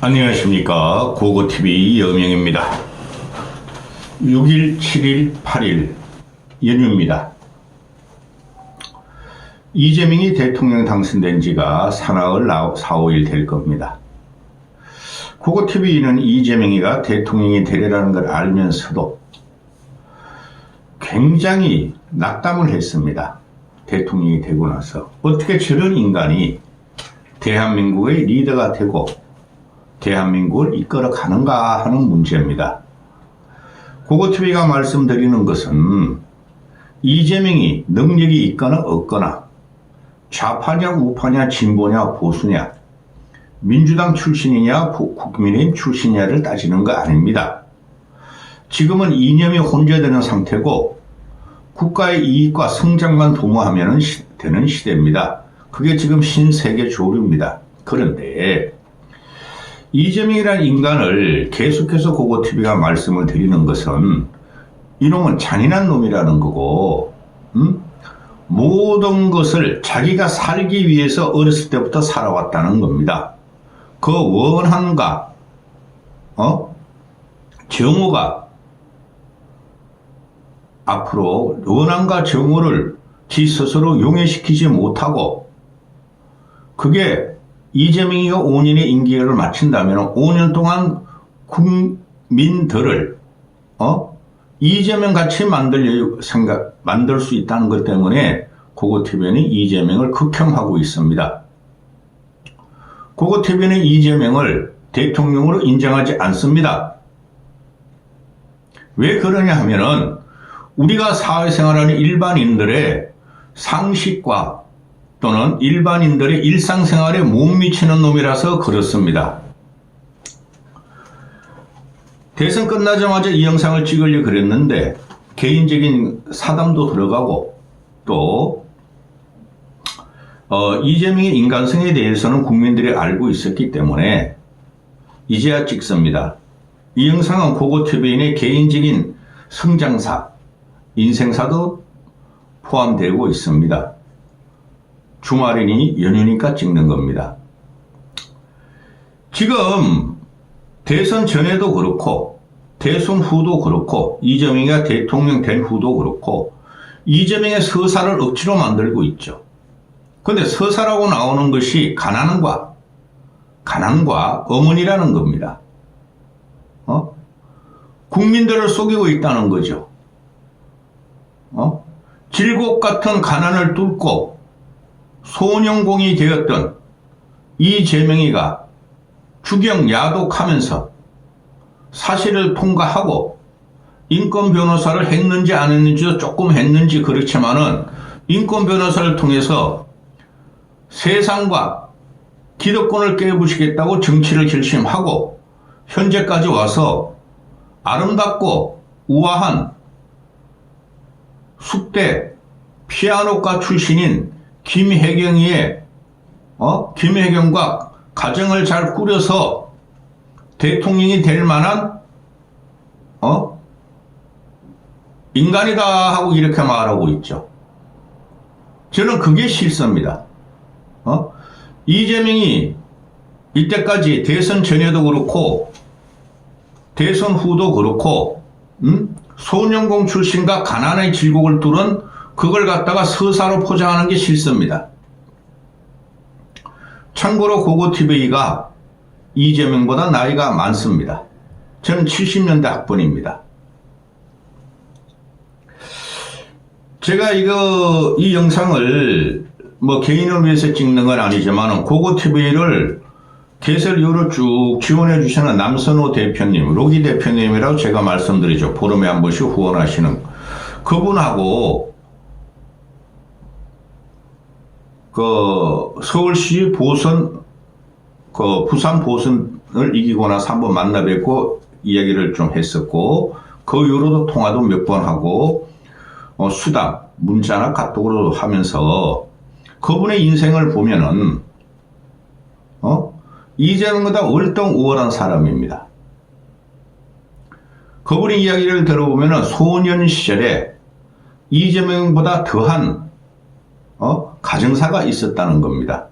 안녕하십니까. 고고TV 여명입니다. 6일, 7일, 8일 연휴입니다. 이재명이 대통령 당선된 지가 사나흘 4, 5일 될 겁니다. 고고TV는 이재명이가 대통령이 되려는 걸 알면서도 굉장히 낙담을 했습니다. 대통령이 되고 나서 어떻게 저런 인간이 대한민국의 리더가 되고 대한민국을 이끌어 가는가 하는 문제입니다. 고고TV가 말씀드리는 것은 이재명이 능력이 있거나 없거나 좌파냐 우파냐 진보냐 보수냐 민주당 출신이냐 국민의힘 출신이냐를 따지는 거 아닙니다. 지금은 이념이 혼재되는 상태고 국가의 이익과 성장만 도모하면 되는 시대입니다. 그게 지금 신세계 조류입니다. 그런데 이재명이라는 인간을 계속해서 고고TV가 말씀을 드리는 것은 이놈은 잔인한 놈이라는 거고 모든 것을 자기가 살기 위해서 어렸을 때부터 살아왔다는 겁니다. 그 원한과 정오가 앞으로 원한과 정오를 지 스스로 용해시키지 못하고 그게 이재명이가 5년의 임기를 마친다면 5년 동안 국민들을 이재명 같이 만들 수 있다는 것 때문에 고고TV는 이재명을 극혐하고 있습니다. 고고TV는 이재명을 대통령으로 인정하지 않습니다. 왜 그러냐 하면은 우리가 사회생활하는 일반인들의 상식과 또는 일반인들의 일상생활에 못 미치는 놈이라서 그렇습니다. 대선 끝나자마자 이 영상을 찍으려고 그랬는데 개인적인 사담도 들어가고 또 이재명의 인간성에 대해서는 국민들이 알고 있었기 때문에 이제야 찍습니다. 이 영상은 고고TV인의 개인적인 성장사, 인생사도 포함되고 있습니다. 주말이니 연휴니까 찍는 겁니다. 지금 대선 전에도 그렇고 대선 후도 그렇고 이재명이가 대통령 된 후도 그렇고 이재명의 서사를 억지로 만들고 있죠. 그런데 서사라고 나오는 것이 가난과 어머니라는 겁니다. 국민들을 속이고 있다는 거죠. 질곡 같은 가난을 뚫고 소년공이 되었던 이재명이가 주경 야독하면서 사실을 통과하고 인권 변호사를 했는지 안 했는지도 조금 했는지 그렇지만은 인권 변호사를 통해서 세상과 기득권을 깨부시겠다고 정치를 결심하고 현재까지 와서 아름답고 우아한 숙대 피아노과 출신인 김혜경과 가정을 잘 꾸려서 대통령이 될 만한 인간이다 하고 이렇게 말하고 있죠. 저는 그게 실수입니다. 이재명이 이때까지 대선 전에도 그렇고 대선 후도 그렇고 소년공 출신과 가난의 질곡을 뚫은 그걸 갖다가 서사로 포장하는 게 실수입니다. 참고로 고고TV가 이재명보다 나이가 많습니다. 저는 70년대 학번입니다. 제가 이 영상을 개인을 위해서 찍는 건 아니지만 고고TV를 개설 이후로 쭉 지원해 주시는 남선호 대표님, 로기 대표님이라고 제가 말씀드리죠. 보름에 한 번씩 후원하시는 그분하고 서울시 보선, 부산 보선을 이기고 나서 한번 만나 뵙고 이야기를 좀 했었고, 그 이후로도 통화도 몇 번 하고, 수당, 문자나 카톡으로 하면서 그분의 인생을 보면은, 이재명보다 월등 우월한 사람입니다. 그분의 이야기를 들어보면은 소년 시절에 이재명보다 더한 가정사가 있었다는 겁니다.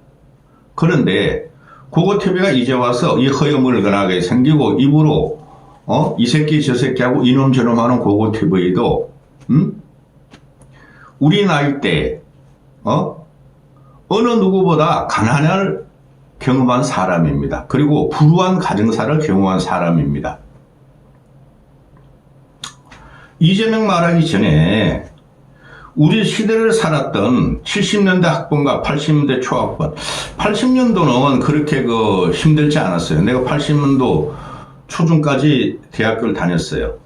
그런데 고고 TV가 이제 와서 이 허여물건하게 생기고 입으로 이 새끼 저 새끼하고 이놈 저놈 하는 고고 TV도 우리 나이 때 어느 누구보다 가난을 경험한 사람입니다. 그리고 불우한 가정사를 경험한 사람입니다. 이재명 말하기 전에 우리 시대를 살았던 70년대 학번과 80년대 초학번, 80년도는 그렇게 힘들지 않았어요. 내가 80년도 초중까지 대학교를 다녔어요.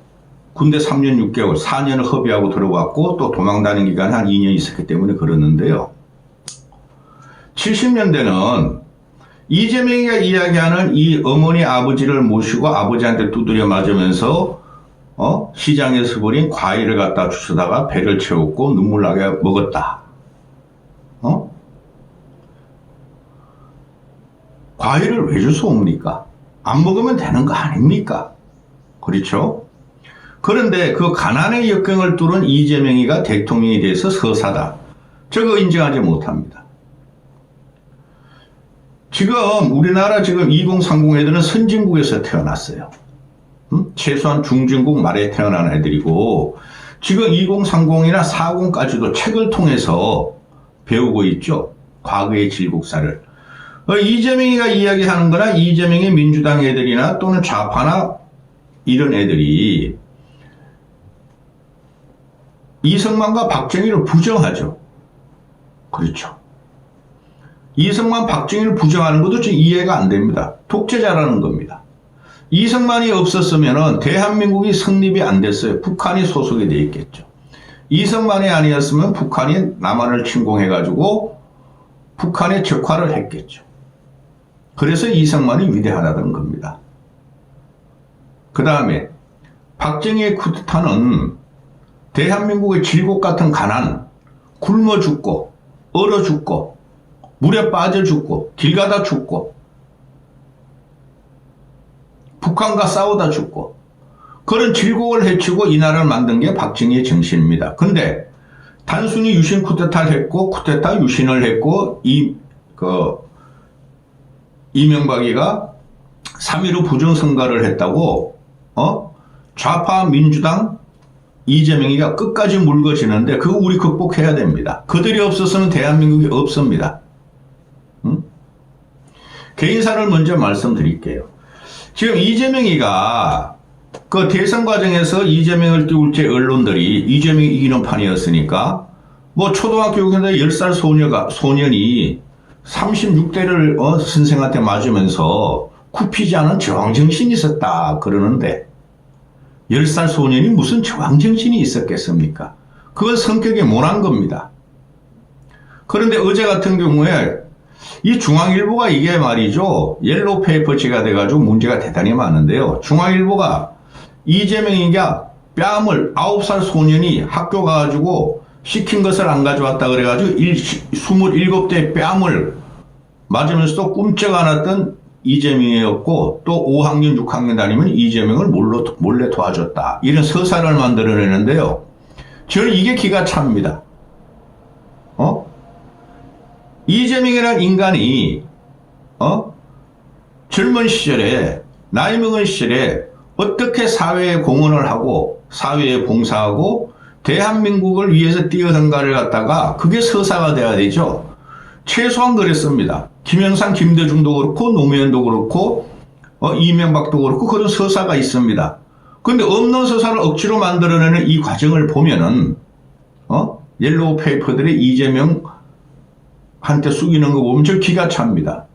군대 3년 6개월, 4년을 허비하고 들어왔고 또 도망 다닌 기간 한 2년 있었기 때문에 그러는데요. 70년대는 이재명이가 이야기하는 이 어머니 아버지를 모시고 아버지한테 두드려 맞으면서 시장에서 버린 과일을 갖다 주스다가 배를 채웠고 눈물 나게 먹었다. 과일을 왜 줄 수 없습니까? 안 먹으면 되는 거 아닙니까? 그렇죠? 그런데 그 가난의 역경을 뚫은 이재명이가 대통령에 대해서 서사다. 저거 인정하지 못합니다. 지금 우리나라 지금 2030 애들은 선진국에서 태어났어요. 최소한 중진국 말에 태어난 애들이고 지금 2030이나 40까지도 책을 통해서 배우고 있죠. 과거의 질국사를. 이재명이가 이야기하는 거나 이재명의 민주당 애들이나 또는 좌파나 이런 애들이 이승만과 박정희를 부정하죠. 그렇죠. 이승만, 박정희를 부정하는 것도 좀 이해가 안 됩니다. 독재자라는 겁니다. 이승만이 없었으면 대한민국이 성립이 안 됐어요. 북한이 소속이 돼 있겠죠. 이승만이 아니었으면 북한이 남한을 침공해가지고 북한에 적화를 했겠죠. 그래서 이승만이 위대하다는 겁니다. 그 다음에 박정희의 쿠데타는 대한민국의 질곡 같은 가난, 굶어 죽고 얼어 죽고 물에 빠져 죽고 길 가다 죽고 북한과 싸우다 죽고 그런 질곡을 헤치고 이 나라를 만든 게 박정희의 정신입니다. 근데 단순히 유신 쿠데타를 했고 쿠데타 유신을 했고 이명박이가 3.15 부정선거를 했다고 좌파 민주당 이재명이가 끝까지 물거지는데 그거 우리 극복해야 됩니다. 그들이 없어서는 대한민국이 없습니다. 개인사를 먼저 말씀드릴게요. 지금 이재명이가 그 대선 과정에서 이재명을 띄울지 언론들이 이재명이 이기는 판이었으니까 뭐 초등학교 10살 소년이 36대를 선생한테 맞으면서 굽히지 않은 저항정신이 있었다 그러는데 10살 소년이 무슨 저항정신이 있었겠습니까? 그건 성격이 모난 겁니다. 그런데 어제 같은 경우에 이 중앙일보가 이게 말이죠. 옐로우 페이퍼지가 돼가지고 문제가 대단히 많은데요. 중앙일보가 이재명이가 뺨을 9살 소년이 학교 가가지고 시킨 것을 안 가져왔다 그래가지고 27대의 뺨을 맞으면서도 꿈쩍 안 했던 이재명이었고 또 5학년 6학년 다니면 이재명을 몰래 도와줬다. 이런 서사를 만들어내는데요. 저는 이게 기가 찹니다. 이재명이라는 인간이 젊은 시절에 나이 먹은 시절에 어떻게 사회에 공헌을 하고 사회에 봉사하고 대한민국을 위해서 뛰어든가를 갖다가 그게 서사가 돼야 되죠. 최소한 그랬습니다. 김영삼, 김대중도 그렇고 노무현도 그렇고 이명박도 그렇고 그런 서사가 있습니다. 그런데 없는 서사를 억지로 만들어내는 이 과정을 보면은 옐로우 페이퍼들이 이재명 한테 숙이는 거 보면 저 기가 찹니다.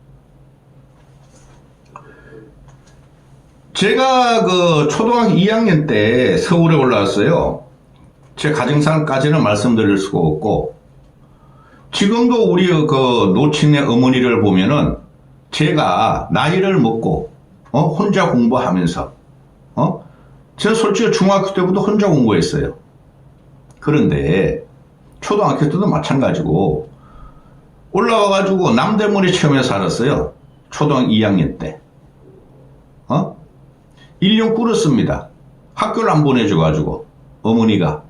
제가 그 초등학교 2학년 때 서울에 올라왔어요. 제 가정상까지는 말씀드릴 수가 없고 지금도 우리 그 노친의 어머니를 보면은 제가 나이를 먹고 혼자 공부하면서 저는 솔직히 중학교 때부터 혼자 공부했어요. 그런데 초등학교 때도 마찬가지고 올라와가지고 남대문에 처음에 살았어요. 초등학교 2학년 때. 1년 꿇었습니다. 학교를 안 보내줘가지고 어머니가.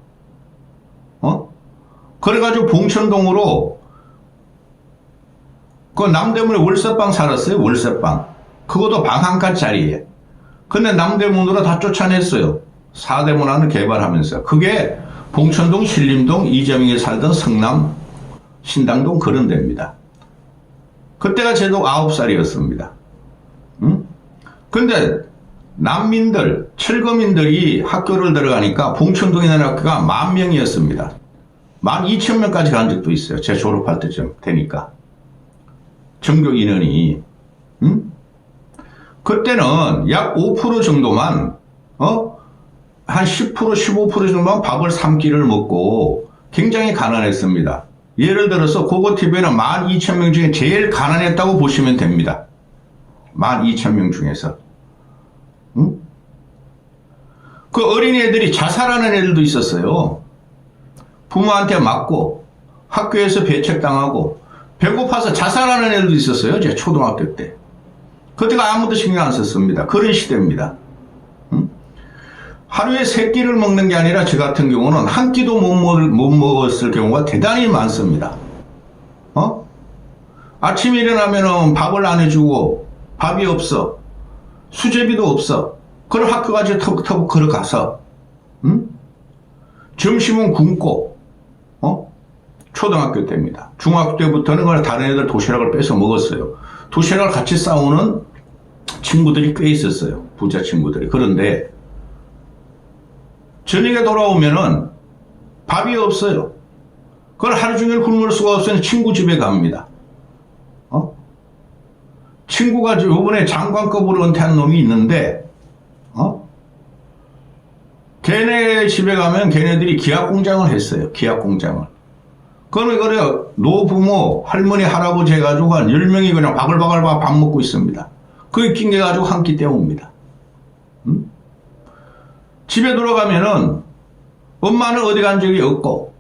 그래가지고 봉천동으로 그 남대문에 월세방 살았어요. 월세방. 그것도 방 한 칸짜리에. 근데 남대문으로 다 쫓아냈어요. 사대문 안을 개발하면서. 그게 봉천동, 신림동, 이재명이 살던 성남, 신당동 그런 데입니다. 그때가 제도 9살이었습니다. 근데 난민들, 철거민들이 학교를 들어가니까 봉천동에 있는 학교가 10,000명이었습니다. 12,000명까지 간 적도 있어요. 제 졸업할 때쯤 되니까. 전교 인원이. 그때는 약 5% 정도만, 한 10%, 15% 정도만 밥을 3끼를 먹고 굉장히 가난했습니다. 예를 들어서 고고TV는 12,000명 중에 제일 가난했다고 보시면 됩니다. 12,000명 중에서. 그 어린애들이 자살하는 애들도 있었어요. 부모한테 맞고 학교에서 배책당하고 배고파서 자살하는 애들도 있었어요. 제 초등학교 때. 그때가 아무도 신경 안 썼습니다. 그런 시대입니다. 하루에 3끼를 먹는 게 아니라 저 같은 경우는 한 끼도 못 먹었을 경우가 대단히 많습니다. 아침에 일어나면은 밥을 안 해주고 밥이 없어. 수제비도 없어. 그럼 학교까지 터벅터벅 걸어가서 점심은 굶고 초등학교 때입니다. 중학교 때부터는 그냥 다른 애들 도시락을 뺏어 먹었어요. 도시락을 같이 싸우는 친구들이 꽤 있었어요. 부자 친구들이. 그런데 저녁에 돌아오면은 밥이 없어요. 그걸 하루 종일 굶을 수가 없으니 친구 집에 갑니다. 친구가 이번에 장관급으로 은퇴한 놈이 있는데 걔네 집에 가면 걔네들이 기압공장을 했어요. 기압공장을. 그러면 그래 노부모 할머니 할아버지 해가지고 한 10명이 그냥 바글바글 밥 먹고 있습니다. 그게 낑겨가지고 한 끼 때웁니다. 집에 돌아가면은 엄마는 어디 간 적이 없고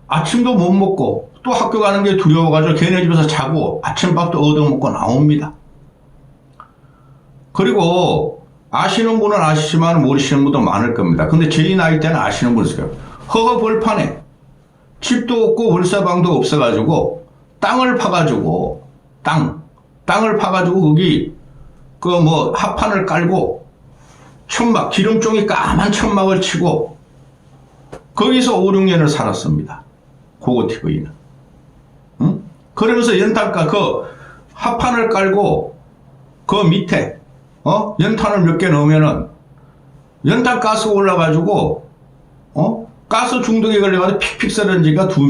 아침도 못 먹고 또 학교 가는 게 두려워가지고 걔네 집에서 자고 아침밥도 얻어먹고 나옵니다. 그리고 아시는 분은 아시지만 모르시는 분도 많을 겁니다. 근데 저희 나이 때는 아시는 분 있어요. 허허벌판에 집도 없고 월세방도 없어가지고 땅을 파가지고 땅을 파가지고 거기 그 뭐 합판을 깔고 천막 기름종이 까만 천막을 치고 거기서 5, 6년을 살았습니다. 고고TV는. 그러면서 연탄가 그 합판을 깔고 그 밑에 연탄을 몇 개 넣으면은 연탄 가스가 올라가지고 가스 중독에 걸려가지고 픽픽 쓰러진 지가 두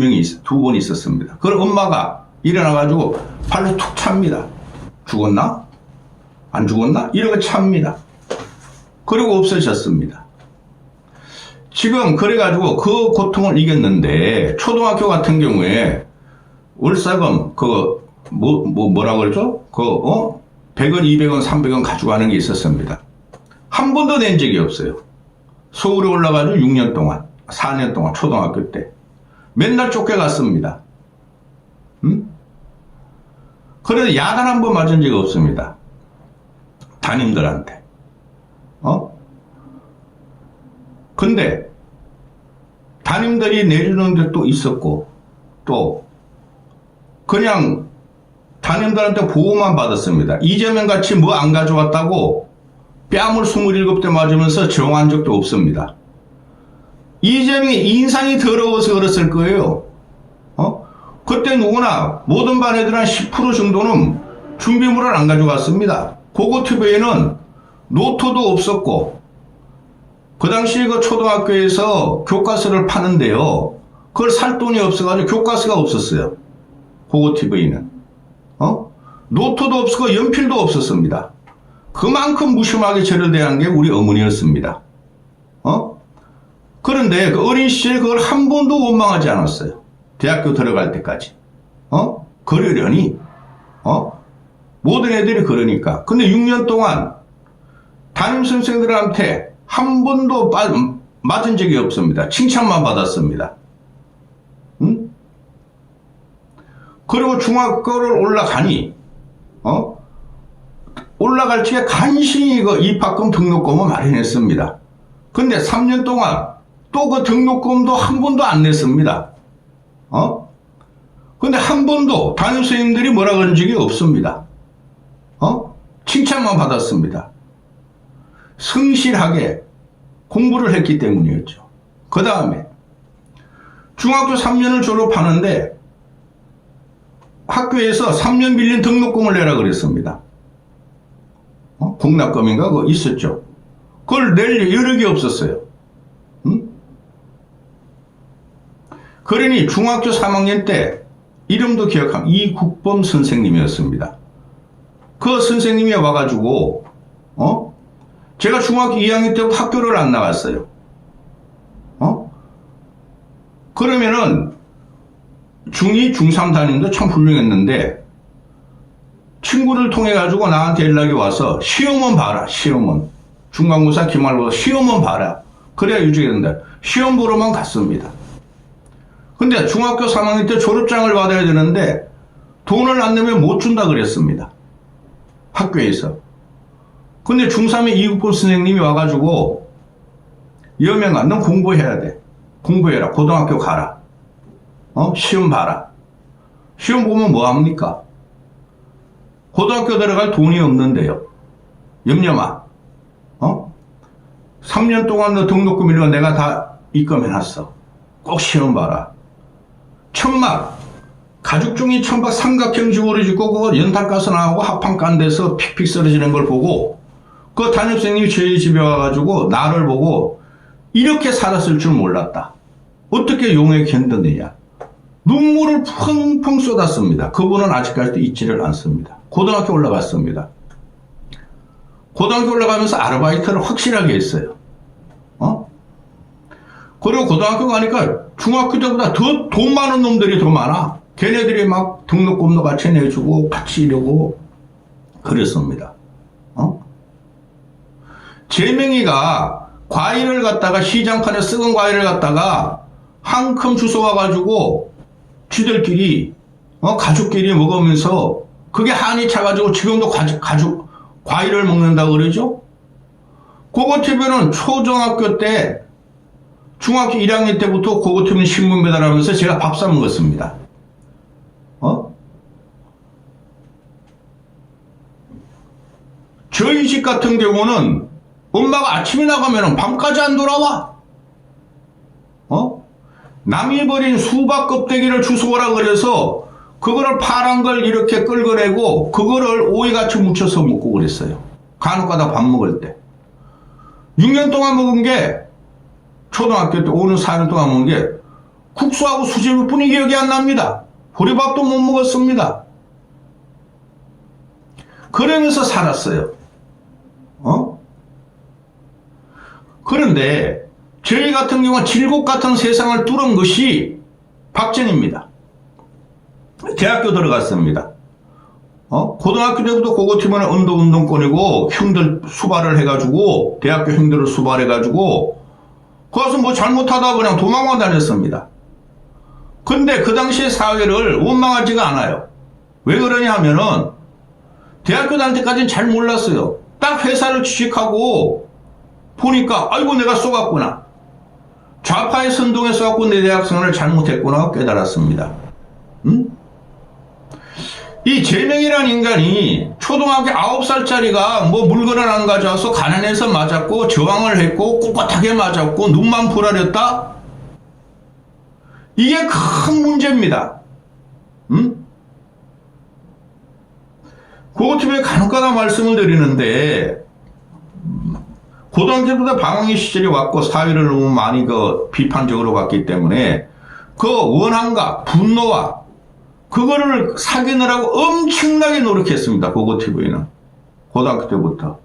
번 있었습니다. 그걸 엄마가 일어나가지고 발로 툭 찹니다. 죽었나? 안 죽었나? 이러고 찹니다. 그리고 없어졌습니다. 지금 그래가지고 그 고통을 이겼는데 초등학교 같은 경우에 월세금 뭐라 그러죠? 100원, 200원, 300원 가져가는 게 있었습니다. 한 번도 낸 적이 없어요. 서울에 올라가지고 6년 동안, 4년 동안 초등학교 때 맨날 쫓겨갔습니다. 그래도 야단 한 번 맞은 적이 없습니다. 담임들한테. 근데 담임들이 내주는 게 또 있었고 또 그냥 담임들한테 보호만 받았습니다. 이재명 같이 뭐 안 가져왔다고 뺨을 27대 맞으면서 정한 적도 없습니다. 이재명이 인상이 더러워서 그랬을 거예요. 그때 누구나 모든 반 애들 한 10% 정도는 준비물을 안 가져갔습니다. 고고TV에는 노트도 없었고 그 당시에 그 초등학교에서 교과서를 파는데요. 그걸 살 돈이 없어가지고 교과서가 없었어요. 고고TV는. 노트도 없었고 연필도 없었습니다. 그만큼 무심하게 저를 대한 게 우리 어머니였습니다. 그런데 그 어린 시절에 그걸 한 번도 원망하지 않았어요. 대학교 들어갈 때까지. 그러려니. 모든 애들이 그러니까. 근데 6년 동안 담임 선생들한테 한 번도 맞은 적이 없습니다. 칭찬만 받았습니다. 그리고 중학교를 올라가니, 올라갈 적에 간신히 그 입학금 등록금을 마련했습니다. 근데 3년 동안 또 그 등록금도 한 번도 안 냈습니다. 근데 한 번도 담임 선생님들이 뭐라 그런 적이 없습니다. 칭찬만 받았습니다. 성실하게 공부를 했기 때문이었죠. 그 다음에 중학교 3년을 졸업하는데 학교에서 3년 빌린 등록금을 내라 그랬습니다. 공납금인가 그거 있었죠. 그걸 낼 여력이 없었어요. 그러니 중학교 3학년 때 이름도 기억합니다. 이국범 선생님이었습니다. 그 선생님이 와가지고 제가 중학교 2학년 때부터 학교를 안 나갔어요. 그러면은 중2, 중3 다니는데 참 훌륭했는데 친구를 통해 가지고 나한테 연락이 와서 시험은 봐라. 시험은 중간고사 기말고사 시험은 봐라. 그래야 유지가 된다. 시험 보러만 갔습니다. 근데 중학교 3학년 때 졸업장을 받아야 되는데 돈을 안 내면 못 준다 그랬습니다. 학교에서. 근데 중3의 이국범 선생님이 와가지고 여명아 넌 공부해야 돼. 공부해라. 고등학교 가라. 시험 봐라. 시험 보면 뭐 합니까? 고등학교 들어갈 돈이 없는데요. 염려마. 3년 동안 너 등록금 이런 거 내가 다 입금해놨어. 꼭 시험 봐라. 천막. 가죽종이 천막 삼각형 집으로 짓고 그거 연탄가스 나오고 합판 깐 데서 픽픽 쓰러지는 걸 보고 그 담임선생님이 저희 집에 와가지고 나를 보고 이렇게 살았을 줄 몰랐다. 어떻게 용에 견뎠느냐. 눈물을 펑펑 쏟았습니다. 그분은 아직까지도 잊지를 않습니다. 고등학교 올라갔습니다. 고등학교 올라가면서 아르바이트를 확실하게 했어요. 그리고 고등학교 가니까 중학교 때보다 더 돈 많은 놈들이 더 많아. 걔네들이 막 등록금도 같이 내주고 같이 이러고 그랬습니다. 제명이가 과일을 갖다가 시장판에 썩은 과일을 갖다가 한 큼 주워와가지고 쥐들끼리 가족끼리 먹으면서 그게 한이 차가지고 지금도 과일을 먹는다고 그러죠. 그거 TV는 초등학교 때 중학교 1학년 때부터 그거 TV는 신문 배달하면서 제가 밥 사 먹었습니다. 저희 집 같은 경우는 엄마가 아침에 나가면 밤까지 안 돌아와. 남이 버린 수박 껍데기를 주워오라 그래서 그거를 파란 걸 이렇게 끌어내고 그거를 오이같이 묻혀서 먹고 그랬어요. 간혹가다 밥 먹을 때. 6년 동안 먹은 게 초등학교 때 5년 4년 동안 먹은 게 국수하고 수제비 뿐이 기억이 안 납니다. 보리밥도 못 먹었습니다. 그러면서 살았어요. 그런데 저희 같은 경우는 질곡 같은 세상을 뚫은 것이 박정희입니다. 대학교 들어갔습니다. 고등학교 때부터 그거 팀은 운동권이고 형들 수발을 해가지고 대학교 형들을 수발해가지고 거기서 뭐 잘못하다 그냥 도망만 다녔습니다. 근데 그 당시의 사회를 원망하지가 않아요. 왜 그러냐 하면은 대학교 다닐 때까지는 잘 몰랐어요. 딱 회사를 취직하고 보니까 아이고 내가 쏘갔구나. 좌파의 선동에 쏘갖고 내 대학생활을 잘못했구나 깨달았습니다. 이 제명이라는 인간이 초등학교 9살짜리가 뭐 물건을 안 가져와서 가난해서 맞았고 저항을 했고 꿋꿋하게 맞았고 눈만 부라렸다? 이게 큰 문제입니다. 그것 때문에 간혹가다 말씀을 드리는데 고등학교 때부터 방황의 시절이 왔고 사회를 너무 많이 비판적으로 봤기 때문에 그 원한과 분노와 그거를 사귀느라고 엄청나게 노력했습니다. 고고TV는. 고등학교 때부터.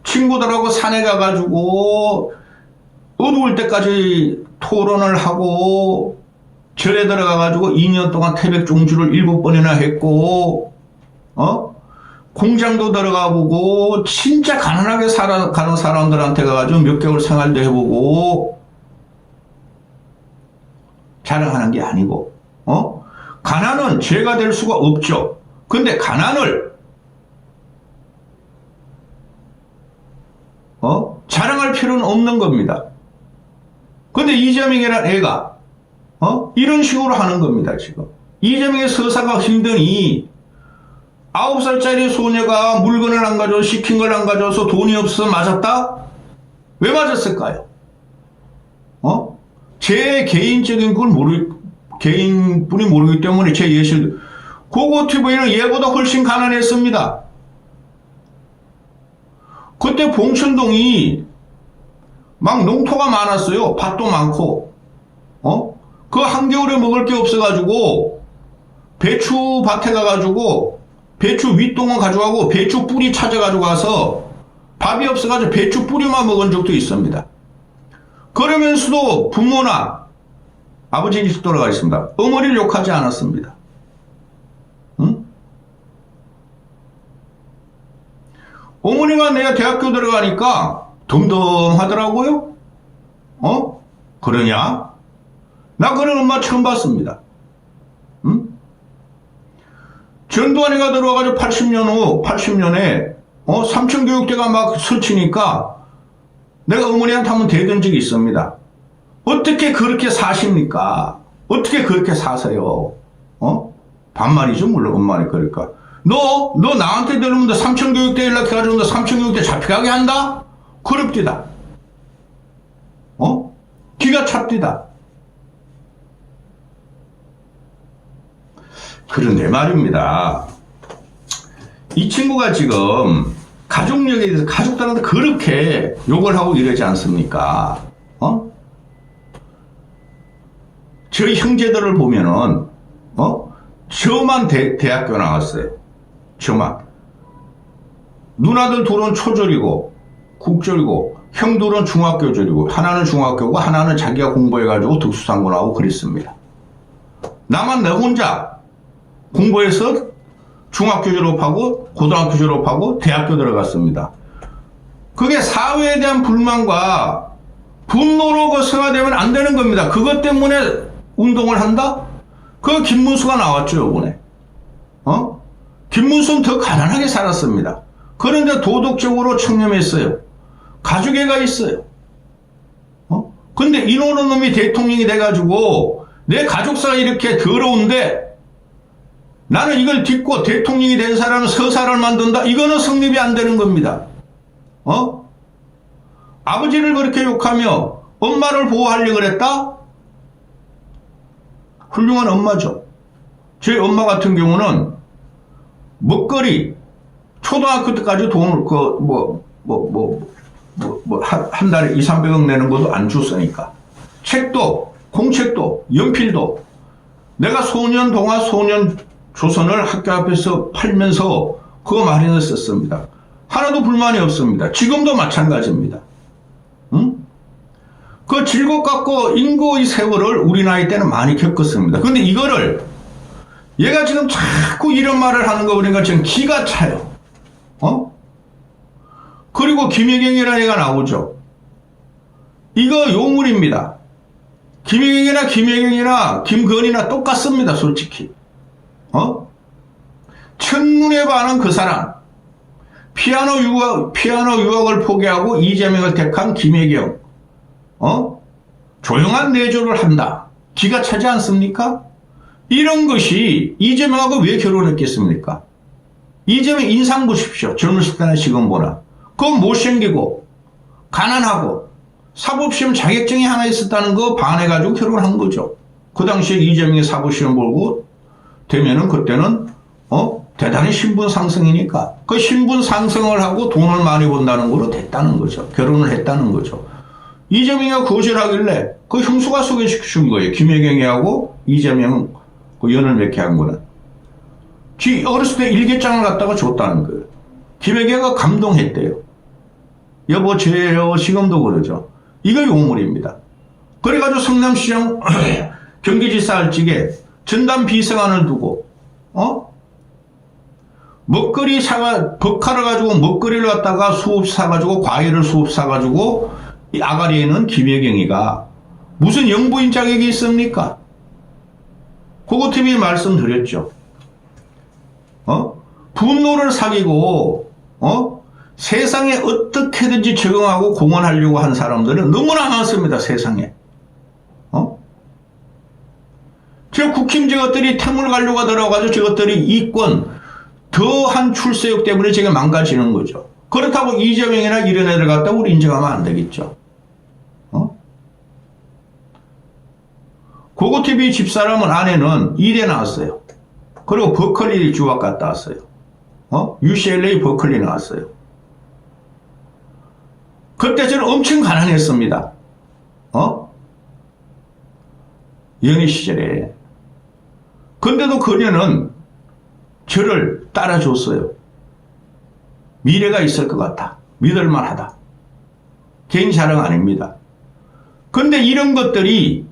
친구들하고 산에 가가지고 어두울 때까지 토론을 하고 절에 들어가가지고 2년 동안 태백 종주를 7번이나 했고 공장도 들어가 보고 진짜 가난하게 살아가는 사람들한테 가가지고 몇 개월 생활도 해보고 자랑하는 게 아니고 가난은 죄가 될 수가 없죠. 근데 가난을 자랑할 필요는 없는 겁니다. 근데 이재명이라는 애가 이런 식으로 하는 겁니다. 지금 이재명의 서사가 힘드니 9살짜리 소녀가 물건을 안 가져서 시킨 걸 안 가져와서 돈이 없어서 맞았다? 왜 맞았을까요? 제 개인적인 걸 개인분이 모르기 때문에 제 예시를, 고고TV는 얘보다 훨씬 가난했습니다. 그때 봉천동이 막 농토가 많았어요. 밭도 많고, 그 한겨울에 먹을 게 없어가지고, 배추 밭에 가가지고, 배추 윗동은 가져가고, 배추 뿌리 찾아가지고 가서, 밥이 없어가지고 배추 뿌리만 먹은 적도 있습니다. 그러면서도 부모나, 아버지 일찍 돌아가 있습니다. 어머니를 욕하지 않았습니다. 응? 어머니가 내가 대학교 들어가니까 덤덤하더라고요. 그러냐? 나 그런 엄마 처음 봤습니다. 응? 전두환이가 들어와가지고 80년에 삼천교육대가 막 설치니까 내가 어머니한테 한번 대던 적이 있습니다. 어떻게 그렇게 사십니까? 어떻게 그렇게 사세요? 반말이죠, 물론 엄마니까. 그러니까 너 나한테 들으면 삼천교육대 연락해가지고 너 삼천교육대 잡혀가게 한다? 그럽디다. 기가 찹디다. 그런데 말입니다. 이 친구가 지금 가족력에 대해서 가족들한테 그렇게 욕을 하고 이러지 않습니까? 저희 형제들을 보면은, 저만 대학교 나왔어요. 저만. 누나들 둘은 초졸이고, 국졸이고, 형들은 중학교졸이고, 하나는 중학교고, 하나는 자기가 공부해가지고 특수상고 나오고 그랬습니다. 나만 내 혼자 공부해서 중학교 졸업하고, 고등학교 졸업하고, 대학교 들어갔습니다. 그게 사회에 대한 불만과 분노로 그 승화되면 안 되는 겁니다. 그것 때문에 운동을 한다? 그 김문수가 나왔죠, 이번에. 김문수는 더 가난하게 살았습니다. 그런데 도덕적으로 청렴했어요. 가족애가 있어요. 근데 이노는 놈이 대통령이 돼가지고 내 가족사가 이렇게 더러운데 나는 이걸 딛고 대통령이 된 사람은 서사를 만든다? 이거는 성립이 안 되는 겁니다. 아버지를 그렇게 욕하며 엄마를 보호하려고 그랬다? 훌륭한 엄마죠. 저희 엄마 같은 경우는 먹거리, 초등학교 때까지 돈을, 한 달에 2, 300억 내는 것도 안 줬으니까. 책도, 공책도, 연필도, 내가 소년 동화, 소년 조선을 학교 앞에서 팔면서 그거 마련했었습니다. 하나도 불만이 없습니다. 지금도 마찬가지입니다. 응? 그 즐겁고 인고의 세월을 우리 나이 때는 많이 겪었습니다. 근데 이거를 얘가 지금 자꾸 이런 말을 하는 거 보니까 지금 기가 차요. 그리고 김혜경이라는 애가 나오죠. 이거 요물입니다. 김혜경이나 김건희나 똑같습니다, 솔직히. 첫눈에 반한 그 사람. 피아노 유학을 포기하고 이재명을 택한 김혜경. 조용한 내조를 한다. 기가 차지 않습니까? 이런 것이 이재명하고 왜 결혼했겠습니까? 이재명 인상 보십시오. 젊었을 때나 지금보다. 그건 못생기고 가난하고 사법시험 자격증이 하나 있었다는 거 반해가지고 결혼한 거죠. 그 당시에 이재명이 사법시험 보고 되면은 그때는 대단히 신분 상승이니까 그 신분 상승을 하고 돈을 많이 번다는 거로 됐다는 거죠. 결혼을 했다는 거죠. 이재명이가 거절하길래 그 형수가 소개시켜준 거예요. 김혜경이하고 이재명 그 연을 맺게 한 거는. 지 어렸을 때 일기장을 갖다가 줬다는 거예요. 김혜경이가 감동했대요. 여보 죄요. 지금도 그러죠. 이거 요물입니다. 그래가지고 성남시장 경기지사 할 적에 전담 비서관을 두고 먹거리 벅하러 가지고 먹거리를 갖다가 수업 사가지고 과일을 수업 사가지고 이 아가리에는 김혜경이가 무슨 영부인 자격이 있습니까? 고고TV 말씀드렸죠. 분노를 사귀고 세상에 어떻게든지 적응하고 공헌하려고 한 사람들은 너무나 많습니다. 세상에. 저 국힘 저것들이 태물 관료가 들어가서 저것들이 이권 더한 출세욕 때문에 저게 망가지는 거죠. 그렇다고 이재명이나 이런 애들 갖다 우리 인정하면 안 되겠죠. 고고TV 집사람은 아내는 이대 나왔어요. 그리고 버클리 유학 갔다 왔어요. UCLA 버클리 나왔어요. 그때 저는 엄청 가난했습니다. 연애 시절에. 근데도 그녀는 저를 따라줬어요. 미래가 있을 것 같아. 믿을만하다. 개인 자랑 아닙니다. 근데 이런 것들이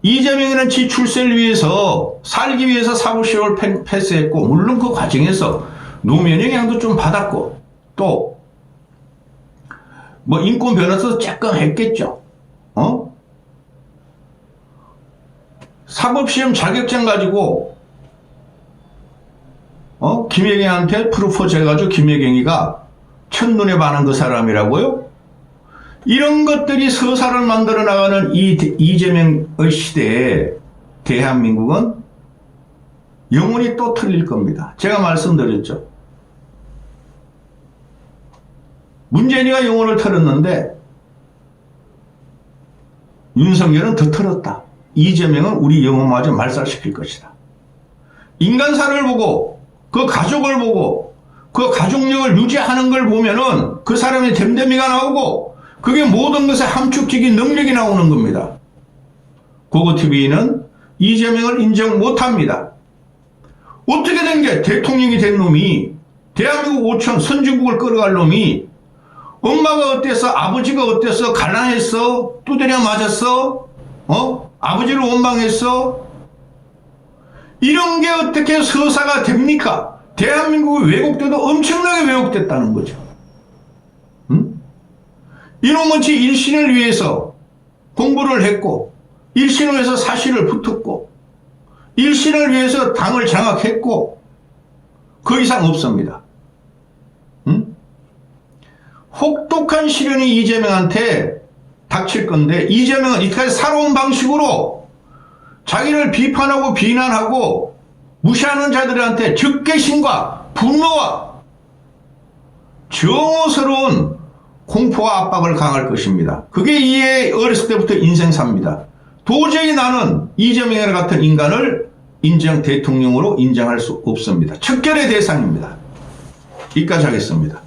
이재명이는 지 출세를 위해서 살기 위해서 사법시험을 패스했고 물론 그 과정에서 노무현 영향도 좀 받았고 또 뭐 인권 변호사도 조금 했겠죠. 사법시험 자격증 가지고 김혜경한테 프로포즈 해가지고 김혜경이가 첫눈에 반한 그 사람이라고요? 이런 것들이 서사를 만들어 나가는 이 이재명의 시대에 대한민국은 영원히 또 틀릴 겁니다. 제가 말씀드렸죠. 문재인이가 영혼을 틀었는데 윤석열은 더 틀었다. 이재명은 우리 영혼마저 말살시킬 것이다. 인간사를 보고 그 가족을 보고 그 가족력을 유지하는 걸 보면은 그 사람의 됨됨이가 나오고 그게 모든 것의 함축적인 능력이 나오는 겁니다. 고고TV는 이재명을 인정 못합니다. 어떻게 된 게 대통령이 된 놈이 대한민국 5천 선진국을 끌어갈 놈이 엄마가 어땠어? 아버지가 어땠어? 가난했어? 두드려 맞았어? 아버지를 원망했어? 이런 게 어떻게 서사가 됩니까? 대한민국이 왜곡돼도 엄청나게 왜곡됐다는 거죠. 이놈은 지 일신을 위해서 공부를 했고 일신을 위해서 사실을 붙었고 일신을 위해서 당을 장악했고 그 이상 없습니다. 혹독한 시련이 이재명한테 닥칠 건데 이재명은 이때까지 살아온 방식으로 자기를 비판하고 비난하고 무시하는 자들한테 적개심과 분노와 정오스러운 공포와 압박을 강할 것입니다. 그게 이해 어렸을 때부터 인생사입니다. 도저히 나는 이재명이와 같은 인간을 대통령으로 인정할 수 없습니다. 척결의 대상입니다. 여기까지 하겠습니다.